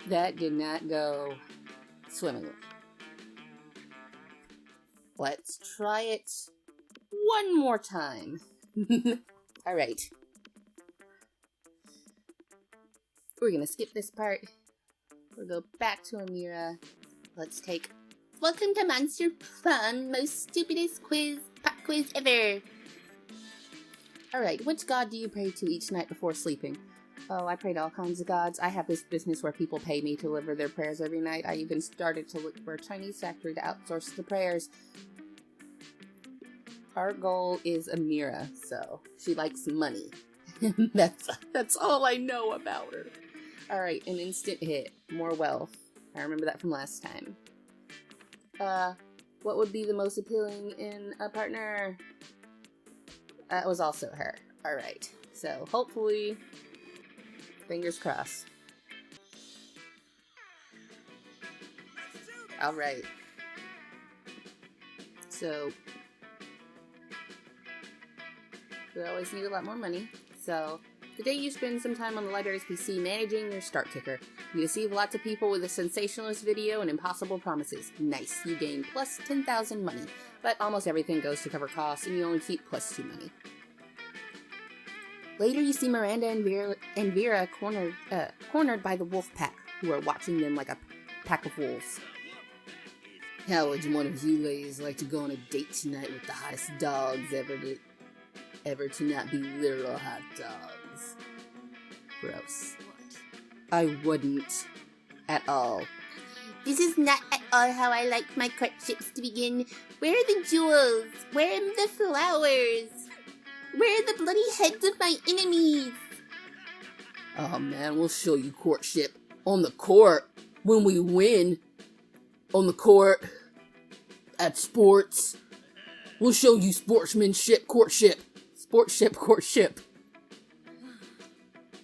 That did not go swimmingly. Let's try it one more time. Alright. We're gonna skip this part. We'll go back to Amira. Let's take Welcome to Monster Prom, most stupidest pop quiz ever. Alright, which god do you pray to each night before sleeping? Oh, I pray to all kinds of gods. I have this business where people pay me to deliver their prayers every night. I even started to look for a Chinese factory to outsource the prayers. Our goal is Amira, so she likes money. That's all I know about her. Alright, an instant hit. More wealth. I remember that from last time. What would be the most appealing in a partner? That was also her. Alright, so hopefully, fingers crossed. Alright. So, we always need a lot more money. So, today you spend some time on the library's PC managing your start ticker. You deceive lots of people with a sensationalist video and impossible promises. Nice, you gain plus 10,000 money. But almost everything goes to cover costs and you only keep plus 2 money. Later you see Miranda and Vera cornered by the wolf pack, who are watching them like a pack of wolves. How would one of you ladies like to go on a date tonight with the hottest dogs ever to not be literal hot dogs? Gross. I wouldn't. At all. This is not at all how I like my courtships to begin. Where are the jewels? Where are the flowers? Where are the bloody heads of my enemies? Oh man, we'll show you courtship. On the court. When we win. On the court. At sports. We'll show you sportsmanship, courtship. Sportship, courtship.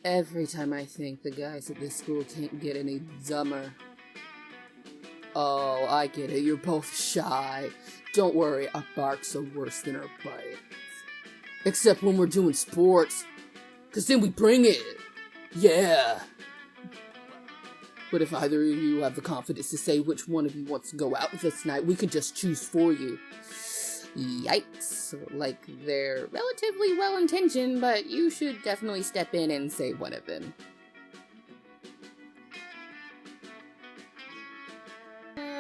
Every time I think the guys at this school can't get any dumber. Oh, I get it. You're both shy. Don't worry, our barks are worse than our bites. Except when we're doing sports. 'Cause then we bring it. Yeah. But if either of you have the confidence to say which one of you wants to go out with us tonight, we could just choose for you. Yikes. Like, they're relatively well-intentioned, but you should definitely step in and save one of them.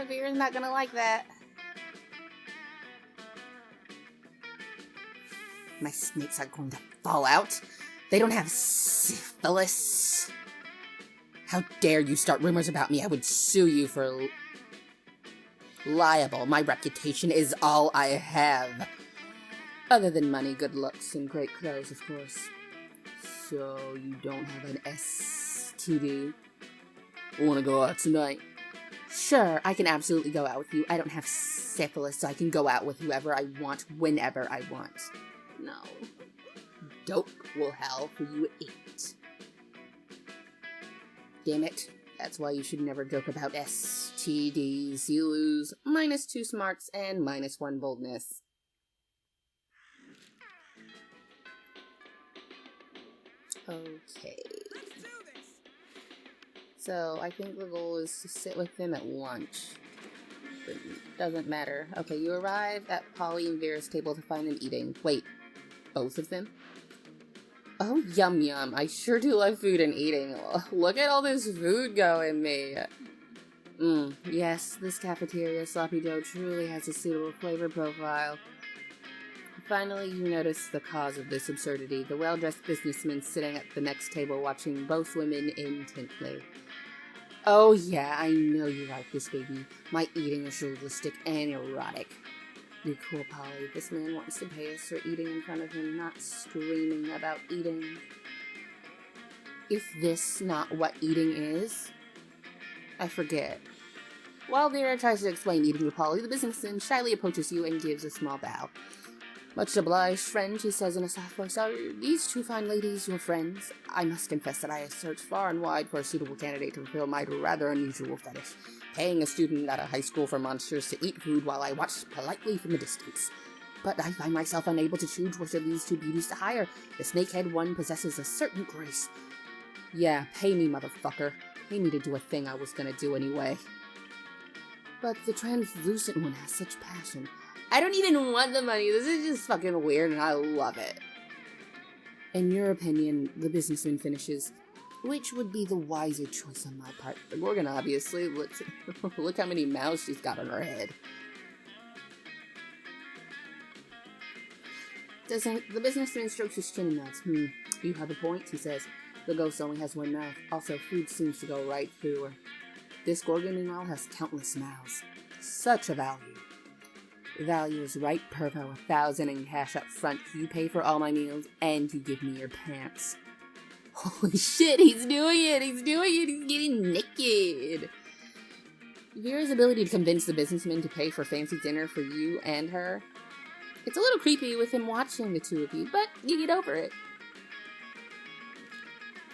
Vera's not gonna like that. My snakes are going to fall out. They don't have syphilis. How dare you start rumors about me? I would sue you for libel. My reputation is all I have. Other than money, good looks, and great clothes, of course. So, you don't have an STD? Wanna go out tonight? Sure, I can absolutely go out with you. I don't have syphilis, so I can go out with whoever I want, whenever I want. No. Dope will hell for you eat. Damn it. That's why you should never joke about STDs. You lose -2 smarts and -1 boldness. Okay. So, I think the goal is to sit with them at lunch. But it doesn't matter. Okay, you arrive at Polly and Vera's table to find them eating. Wait, both of them? Oh, yum yum. I sure do love food and eating. Look at all this food going me. Yes, this cafeteria sloppy joe truly has a suitable flavor profile. Finally, you notice the cause of this absurdity. The well-dressed businessman sitting at the next table watching both women intently. Oh yeah, I know you like this, baby. My eating is realistic and erotic. You're cool, Polly. This man wants to pay us for eating in front of him, not screaming about eating. Is this not what eating is? I forget. While Vera tries to explain eating to Polly, the businessman shyly approaches you and gives a small bow. Much obliged, friend, he says in a soft voice. Are these two fine ladies your friends? I must confess that I have searched far and wide for a suitable candidate to fulfill my rather unusual fetish. Paying a student at a high school for monsters to eat food while I watch politely from a distance. But I find myself unable to choose which of these two beauties to hire. The snakehead one possesses a certain grace. Yeah, pay me, motherfucker. Made me to do a thing I was gonna do anyway. But the translucent one has such passion. I don't even want the money. This is just fucking weird and I love it. In your opinion, the businessman finishes, which would be the wiser choice on my part? The Gorgon, obviously. Look how many mouths she's got on her head. The businessman strokes his chin and nods. You have a point, he says. The ghost only has one mouth. Also, food seems to go right through her. This Gorgon, meanwhile, has countless mouths. Such a value. Value is right pervo, 1,000 in cash up front. You pay for all my meals, and you give me your pants. Holy shit, he's doing it! He's getting naked! Vera's ability to convince the businessman to pay for fancy dinner for you and her. It's a little creepy with him watching the two of you, but you get over it.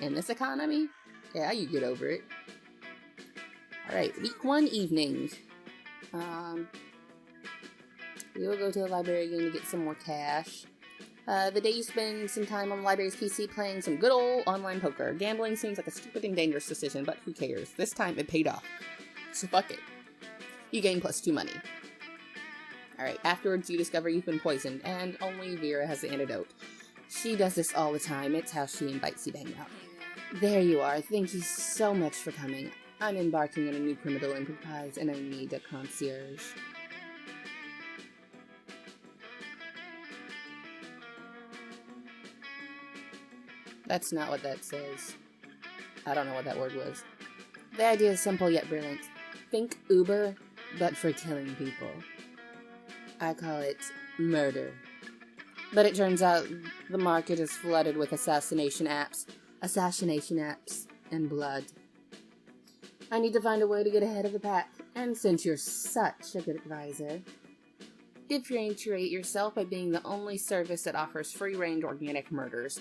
In this economy, yeah, you get over it. Alright, week 1 evening. We will go to the library again to get some more cash. The day you spend some time on the library's PC playing some good old online poker. Gambling seems like a stupid and dangerous decision, but who cares? This time it paid off. So fuck it. You gain +2 money. Alright, afterwards you discover you've been poisoned, and only Vera has the antidote. She does this all the time. It's how she invites you to hang out. There you are. Thank you so much for coming. I'm embarking on a new criminal enterprise, and I need a concierge. That's not what that says. I don't know what that word was. The idea is simple yet brilliant. Think Uber, but for killing people. I call it murder. But it turns out the market is flooded with assassination apps, and blood. I need to find a way to get ahead of the pack, and since you're such a good advisor, differentiate yourself by being the only service that offers free-range organic murders.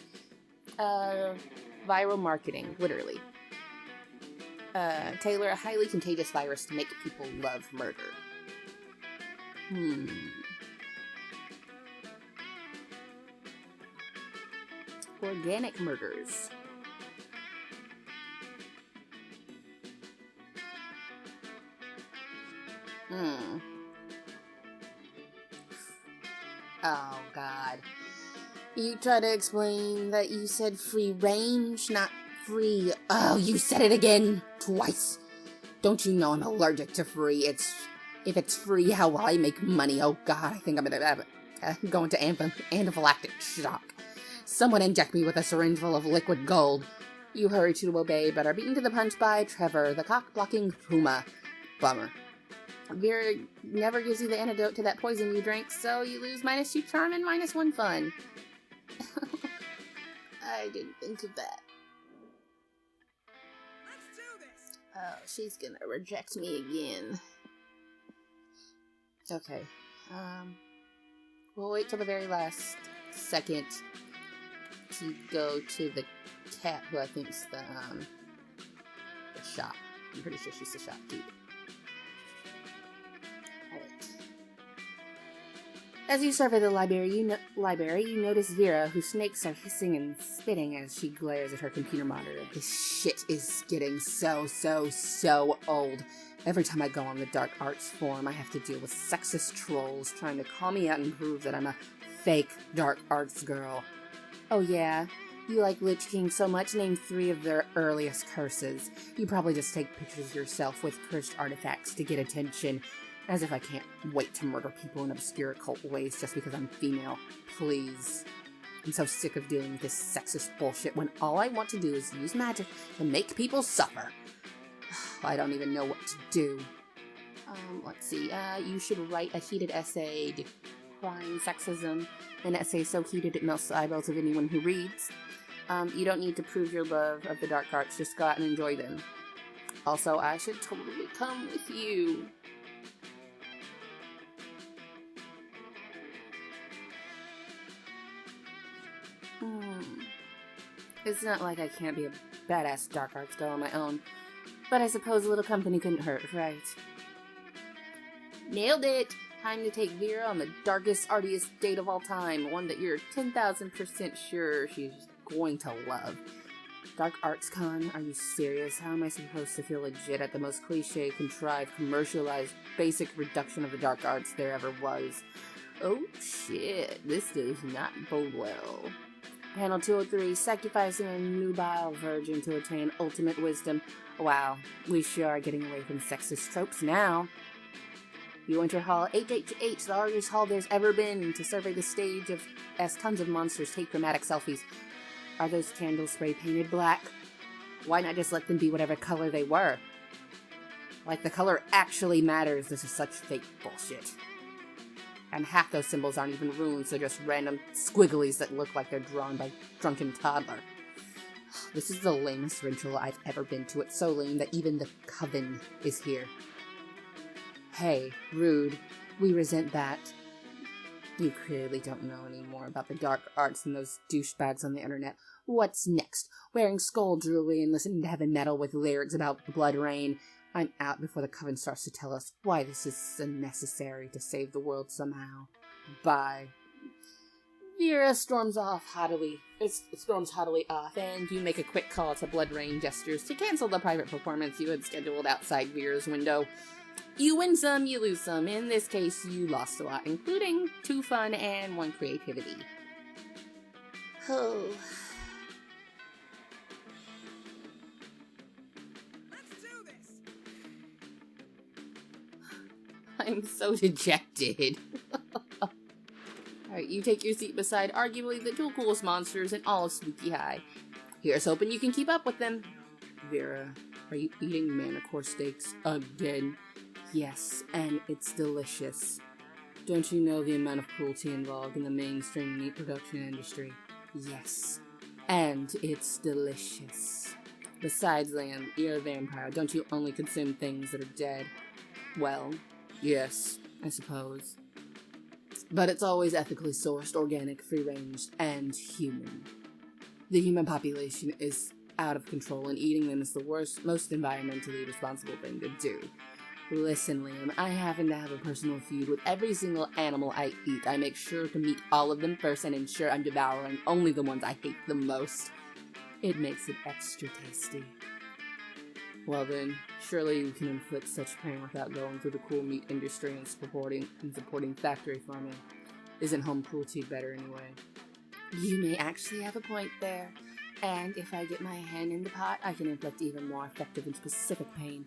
Viral marketing, literally. Tailor a highly contagious virus to make people love murder. Organic murders. Oh, God. You try to explain that you said free range, not free... Oh, you said it again! Twice! Don't you know I'm allergic to free? If it's free, how will I make money? Oh, God, I think I'm gonna go into anaphylactic shock. Someone inject me with a syringe full of liquid gold. You hurry to obey, but are beaten to the punch by Trevor, the cock-blocking puma. Bummer. Vera never gives you the antidote to that poison you drank, so you lose -2 charm and -1 fun. I didn't think of that. Let's do this. Oh, she's gonna reject me again. Okay. We'll wait till the very last second to go to the cat, who I think's the shop. I'm pretty sure she's the shopkeeper. Alright. As you survey the library, you notice Vera, whose snakes are hissing and spitting as she glares at her computer monitor. This shit is getting so old. Every time I go on the dark arts forum, I have to deal with sexist trolls trying to call me out and prove that I'm a fake dark arts girl. Oh yeah? You like Lich King so much, name 3 of their earliest curses. You probably just take pictures of yourself with cursed artifacts to get attention. As if I can't wait to murder people in obscure occult ways just because I'm female. Please. I'm so sick of dealing with this sexist bullshit when all I want to do is use magic to make people suffer. I don't even know what to do. Let's see. You should write a heated essay decrying sexism. An essay so heated it melts the eyebrows of anyone who reads. You don't need to prove your love of the dark arts. Just go out and enjoy them. Also, I should totally come with you. It's not like I can't be a badass dark arts girl on my own, but I suppose a little company couldn't hurt, right? Nailed it! Time to take Vera on the darkest, artiest date of all time, one that you're 10,000% sure she's going to love. Dark Arts Con? Are you serious? How am I supposed to feel legit at the most cliche, contrived, commercialized, basic reduction of the dark arts there ever was? Oh shit, this does not bode well. Panel 203, sacrificing a nubile virgin to attain ultimate wisdom. Wow, we sure are getting away from sexist tropes now. You enter Hall HHH, the largest hall there's ever been, to survey the stage as tons of monsters take dramatic selfies. Are those candles spray painted black? Why not just let them be whatever color they were? Like the color actually matters. This is such fake bullshit. And half those symbols aren't even runes, they're just random squigglies that look like they're drawn by a drunken toddler. This is the lamest ritual I've ever been to. It's so lame that even the coven is here. Hey, rude. We resent that. You clearly don't know any more about the dark arts than those douchebags on the internet. What's next? Wearing skull jewelry and listening to heavy metal with lyrics about the blood rain. I'm out before the coven starts to tell us why this is necessary to save the world somehow. Bye. VERA storms haughtily off, and you make a quick call to Blood Rain Gestures to cancel the private performance you had scheduled outside VERA's window. You win some, you lose some. In this case, you lost a lot, including 2 fun and 1 creativity. Oh. Let's do this. I'm so dejected. Alright, you take your seat beside arguably the 2 coolest monsters in all of Spooky High. Here's hoping you can keep up with them. VERA, are you eating manicore steaks again? Yes, and it's delicious. Don't you know the amount of cruelty involved in the mainstream meat production industry? Yes, and it's delicious. Besides, Liam, you're a vampire. Don't you only consume things that are dead? Well, yes, I suppose. But it's always ethically sourced, organic, free-range, and human. The human population is out of control, and eating them is the most environmentally responsible thing to do. Listen, Liam, I happen to have a personal feud with every single animal I eat. I make sure to meet all of them first and ensure I'm devouring only the ones I hate the most. It makes it extra tasty. Well then, surely you can inflict such pain without going through the cool meat industry and supporting factory farming. Isn't home cruelty better anyway? You may actually have a point there. And if I get my hand in the pot, I can inflict even more effective and specific pain.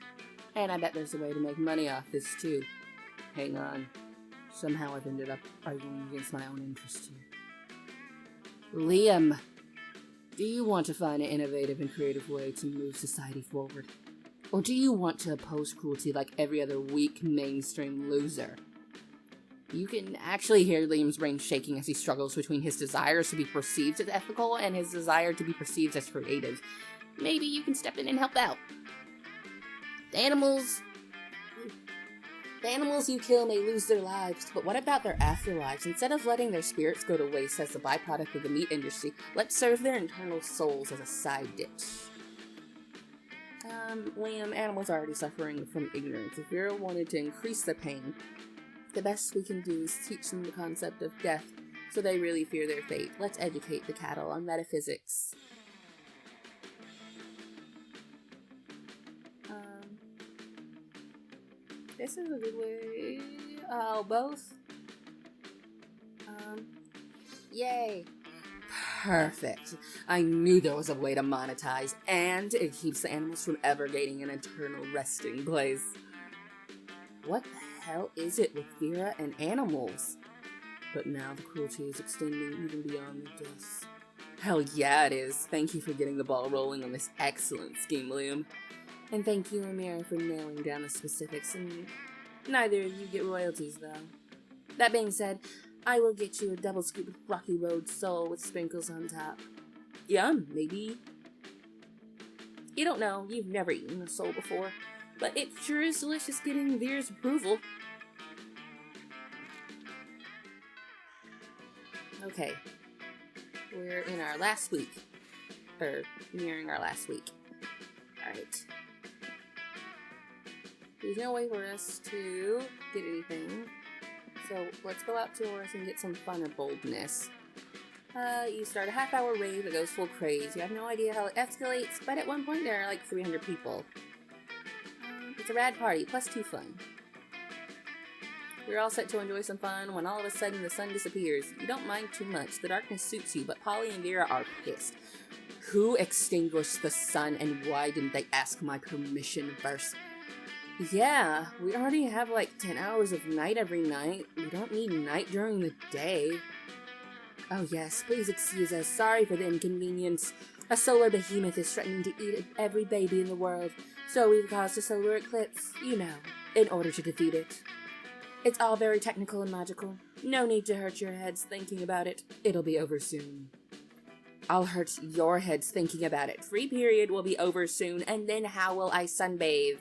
And I bet there's a way to make money off this too. Hang on. Somehow I've ended up arguing against my own interest here. Liam, do you want to find an innovative and creative way to move society forward? Or do you want to oppose cruelty like every other weak mainstream loser? You can actually hear Liam's brain shaking as he struggles between his desires to be perceived as ethical and his desire to be perceived as creative. Maybe you can step in and help out. The animals you kill may lose their lives, but what about their afterlives? Instead of letting their spirits go to waste as a byproduct of the meat industry, let's serve their internal souls as a side dish. Liam, animals are already suffering from ignorance. If VERA wanted to increase the pain, the best we can do is teach them the concept of death, so they really fear their fate. Let's educate the cattle on metaphysics. This is a good way. Oh, both? Yay. Perfect. I knew there was a way to monetize, and it keeps the animals from ever gaining an eternal resting place. What the hell is it with VERA and animals? But now the cruelty is extending even beyond their deaths. Hell yeah it is. Thank you for getting the ball rolling on this excellent scheme, Liam. And thank you, Amira, for nailing down the specifics, and neither of you get royalties, though. That being said, I will get you a double scoop of Rocky Road Soul with sprinkles on top. Yum, maybe. You don't know, you've never eaten a soul before, but it sure is delicious getting VERA's approval. Okay, we're in our last week, or nearing our last week. Alright. There's no way for us to get anything, so let's go outdoors and get some fun or boldness. You start a half-hour rave that goes full craze. You have no idea how it escalates, but at one point there are like 300 people. It's a rad party, plus 2 fun. You're all set to enjoy some fun when all of a sudden the sun disappears. You don't mind too much, the darkness suits you, but Polly and Vera are pissed. Who extinguished the sun and why didn't they ask my permission first? Yeah, we already have like 10 hours of night every night. We don't need night during the day. Oh yes, please excuse us. Sorry for the inconvenience. A solar behemoth is threatening to eat every baby in the world, so we've caused a solar eclipse, you know, in order to defeat it. It's all very technical and magical. No need to hurt your heads thinking about it. It'll be over soon. I'll hurt your heads thinking about it. Free period will be over soon, and then how will I sunbathe?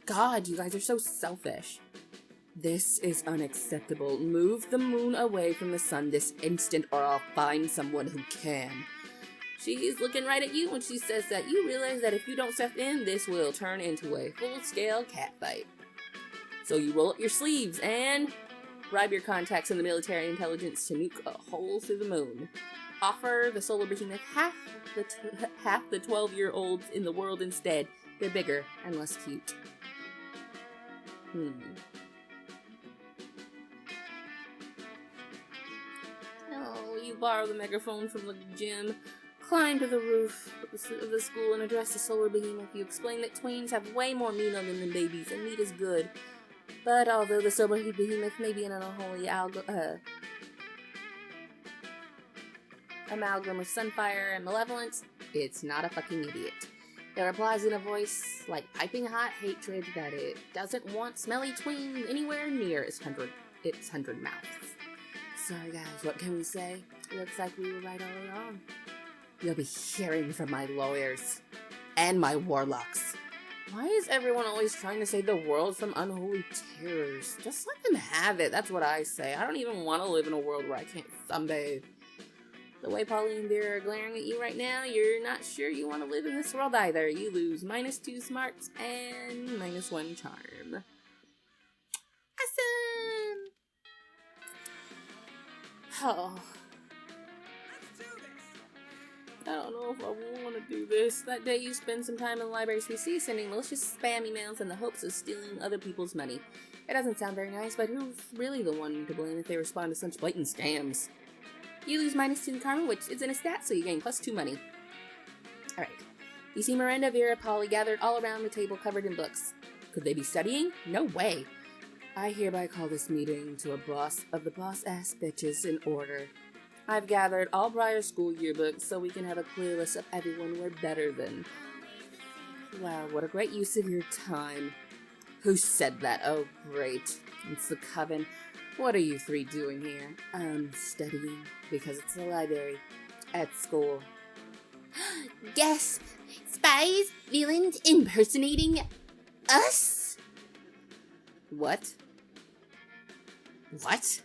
God, you guys are so selfish. This is unacceptable. Move the moon away from the sun this instant, or I'll find someone who can. She's looking right at you when she says that. You realize that if you don't step in, this will turn into a full-scale catfight. So you roll up your sleeves and bribe your contacts in the military intelligence to nuke a hole through the moon. Offer the solar behemoth half the 12-year-olds in the world instead. They're bigger and less cute. Oh, you borrow the megaphone from the gym, climb to the roof of the school and address the solar behemoth. You explain that tweens have way more meat on them than babies, and meat is good. But although the solar behemoth may be an unholy amalgam of sunfire and malevolence, it's not a fucking idiot. It replies in a voice like piping hot hatred that it doesn't want smelly tweens anywhere near its hundred mouths. Sorry guys, what can we say? Looks like we were right all along. You'll be hearing from my lawyers. And my warlocks. Why is everyone always trying to save the world from unholy terrors? Just let them have it, that's what I say. I don't even want to live in a world where I can't sunbathe. The way Polly and Vera are glaring at you right now, you're not sure you want to live in this world either. You lose -2 smarts and -1 charm. Awesome! Oh. I don't know if I want to do this. That day you spend some time in the library's PC sending malicious spam emails in the hopes of stealing other people's money. It doesn't sound very nice, but who's really the one to blame if they respond to such blatant scams? You lose -2 karma, which isn't a stat, so you gain +2 money. Alright. You see Miranda, Vera, Polly gathered all around the table covered in books. Could they be studying? No way. I hereby call this meeting to a boss of the boss-ass bitches in order. I've gathered all Briar School yearbooks so we can have a clear list of everyone we're better than. Wow, what a great use of your time. Who said that? Oh, great. It's the Coven. What are you 3 doing here? Studying. Because it's the library. At school. Gasp! Spies! Villains impersonating us? What? What?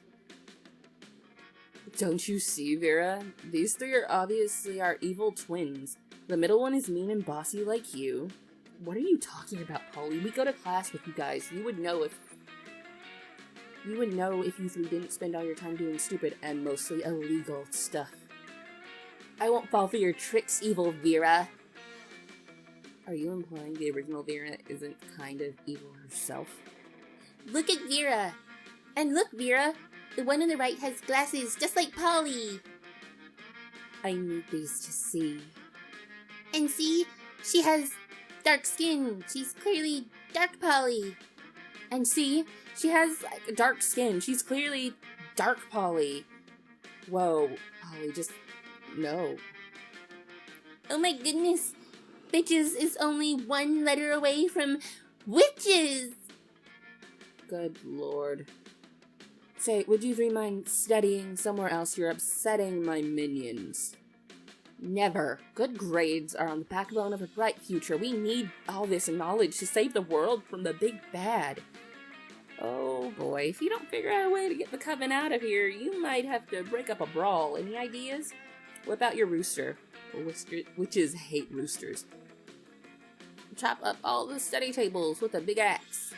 Don't you see, Vera? These 3 are obviously our evil twins. The middle one is mean and bossy like you. What are you talking about, Polly? We go to class with you guys. You would know if you 3 didn't spend all your time doing stupid and mostly illegal stuff. I won't fall for your tricks, evil Vera. Are you implying the original Vera isn't kind of evil herself? Look at Vera! And look, Vera! The one on the right has glasses, just like Polly! I need these to see. And see? She has dark skin. She's clearly dark Polly. And see? She has like dark skin. She's clearly dark Polly. Whoa, Polly, just no. Oh my goodness. Bitches is only 1 letter away from witches! Good lord. Say, would you 3 mind studying somewhere else? You're upsetting my minions. Never. Good grades are on the backbone of a bright future. We need all this knowledge to save the world from the big bad. Oh boy, if you don't figure out a way to get the Coven out of here, you might have to break up a brawl. Any ideas? Whip out your rooster. Witches hate roosters. Chop up all the study tables with a big axe.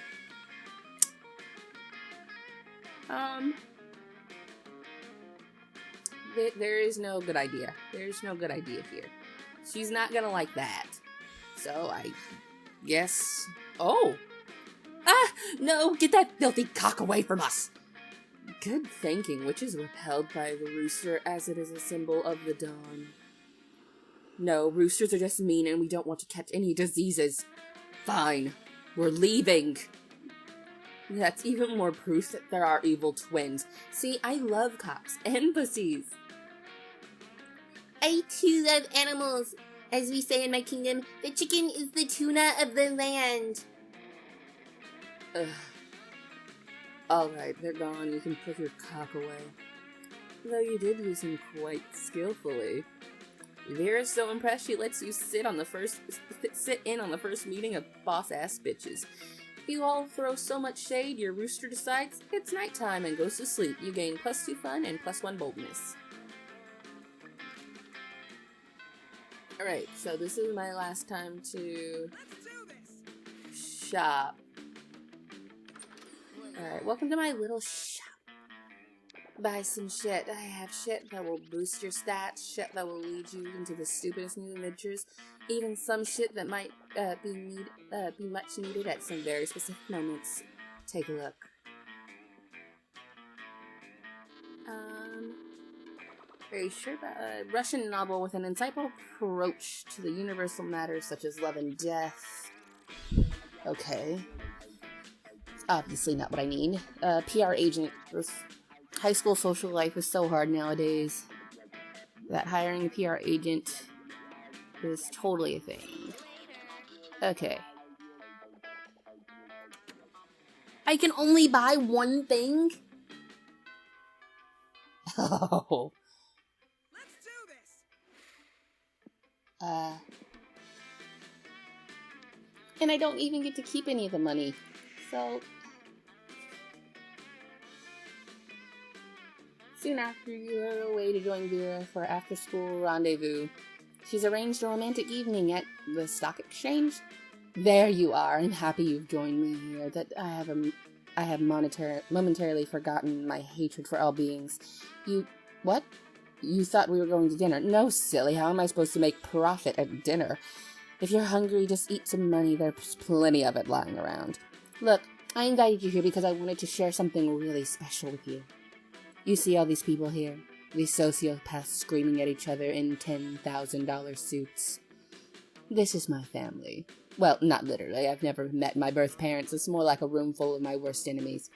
there is no good idea. There's no good idea here. She's not gonna like that. So I guess... Oh! Ah! No! Get that filthy cock away from us! Good thinking, which is repelled by the rooster as it is a symbol of the dawn. No, roosters are just mean and we don't want to catch any diseases. Fine. We're leaving. That's even more proof that there are evil twins. See, I love cocks and pussies. I too love animals. As we say in my kingdom, the chicken is the tuna of the land. Ugh. Alright, they're gone. You can put your cock away. Though you did use him quite skillfully. Vera's so impressed she lets you sit in on the first meeting of boss-ass bitches. You all throw so much shade, your rooster decides it's nighttime and goes to sleep. You gain +2 fun and +1 boldness. Alright, so this is my last time to shop. Alright, welcome to my little shop. Buy some shit. I have shit that will boost your stats, shit that will lead you into the stupidest new adventures, even some shit that might be much needed at some very specific moments. Take a look. Very sure about a Russian novel with an insightful approach to the universal matters such as love and death. Okay. Obviously not what I need. PR agent. This high school social life is so hard nowadays that hiring a PR agent is totally a thing. Okay. I can only buy one thing? Oh. Let's do this. And I don't even get to keep any of the money. So soon after, you are away to join Vera for after-school rendezvous. She's arranged a romantic evening at the stock exchange. There you are. I'm happy you've joined me here. That I have momentarily forgotten my hatred for all beings. What? You thought we were going to dinner? No, silly. How am I supposed to make profit at dinner? If you're hungry, just eat some money. There's plenty of it lying around. Look, I invited you here because I wanted to share something really special with you. You see all these people here? These sociopaths screaming at each other in $10,000 suits. This is my family. Well, not literally. I've never met my birth parents. It's more like a room full of my worst enemies.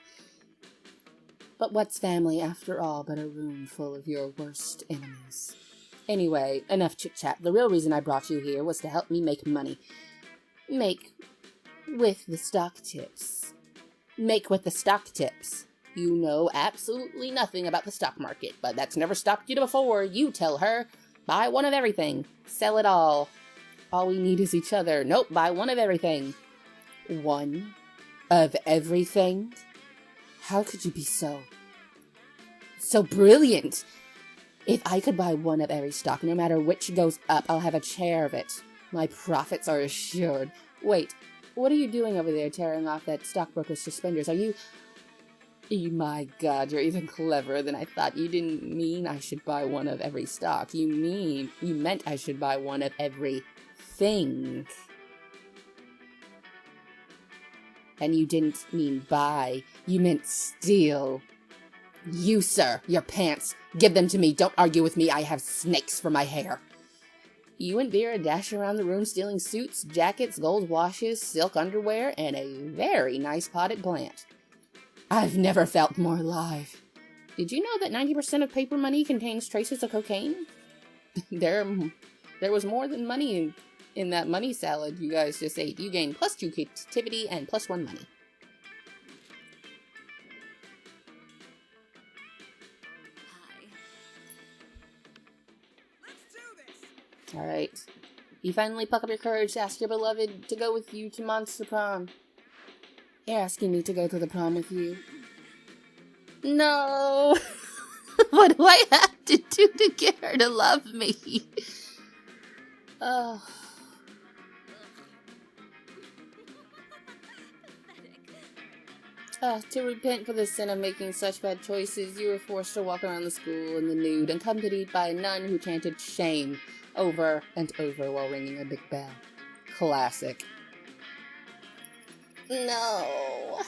But what's family after all but a room full of your worst enemies? Anyway, enough chit-chat. The real reason I brought you here was to help me make money. Make with the stock tips. Make with the stock tips. You know absolutely nothing about the stock market, but that's never stopped you before. You tell her, buy one of everything. Sell it all. All we need is each other. Nope, buy one of everything. One of everything? How could you be so brilliant? If I could buy one of every stock, no matter which goes up, I'll have a share of it. My profits are assured. Wait, what are you doing over there tearing off that stockbroker's suspenders? Are you... My God, you're even cleverer than I thought. You didn't mean I should buy one of every stock. You meant I should buy one of every thing. And you didn't mean buy. You meant steal. You, sir, your pants. Give them to me. Don't argue with me. I have snakes for my hair. You and Vera dash around the room stealing suits, jackets, gold washes, silk underwear, and a very nice potted plant. I've never felt more alive. Did you know that 90% of paper money contains traces of cocaine? There was more than money in that money salad you guys just ate. You gained +2 creativity and +1 money. Hi. Let's do this. Alright. You finally pluck up your courage to ask your beloved to go with you to Monster Prom. You're asking me to go to the prom with you. No! What do I have to do to get her to love me? Oh. To repent for the sin of making such bad choices, you were forced to walk around the school in the nude, accompanied by a nun who chanted shame over and over while ringing a big bell. Classic. No.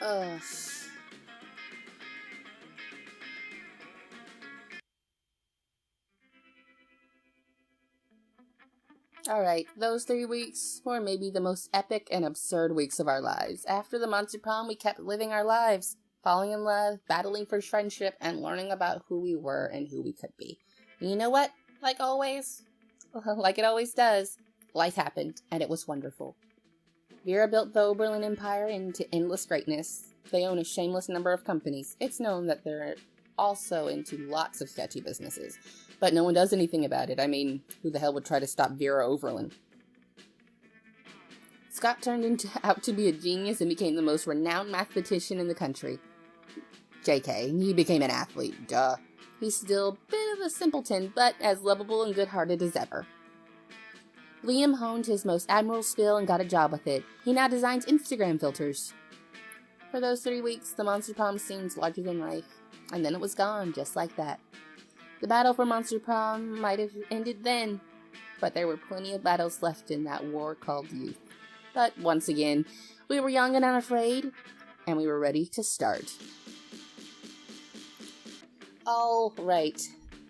Ugh. Alright, those 3 weeks were maybe the most epic and absurd weeks of our lives. After the Monster Prom, we kept living our lives, falling in love, battling for friendship, and learning about who we were and who we could be. And you know what? Like always, like it always does, life happened, and it was wonderful. Vera built the Oberlin Empire into endless greatness. They own a shameless number of companies. It's known that they're also into lots of sketchy businesses. But no one does anything about it. I mean, who the hell would try to stop Vera Oberlin? Scott turned out to be a genius and became the most renowned mathematician in the country. JK, he became an athlete, duh. He's still a bit of a simpleton, but as lovable and good-hearted as ever. Liam honed his most admirable skill and got a job with it. He now designs Instagram filters. For those 3 weeks, the Monster Prom seemed larger than life, and then it was gone, just like that. The battle for Monster Prom might have ended then, but there were plenty of battles left in that war called youth. But once again, we were young and unafraid, and we were ready to start. All right,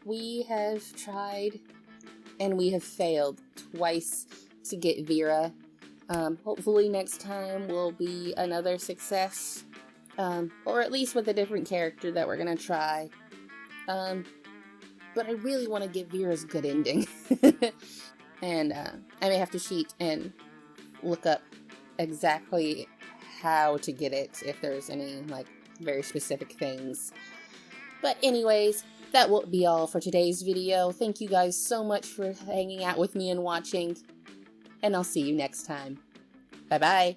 we have tried and we have failed twice to get Vera. Hopefully next time will be another success, or at least with a different character that we're gonna try. But I really want to give Vera's good ending. And I may have to cheat and look up exactly how to get it, if there's any, like, very specific things. But anyways, that will be all for today's video. Thank you guys so much for hanging out with me and watching. And I'll see you next time. Bye-bye.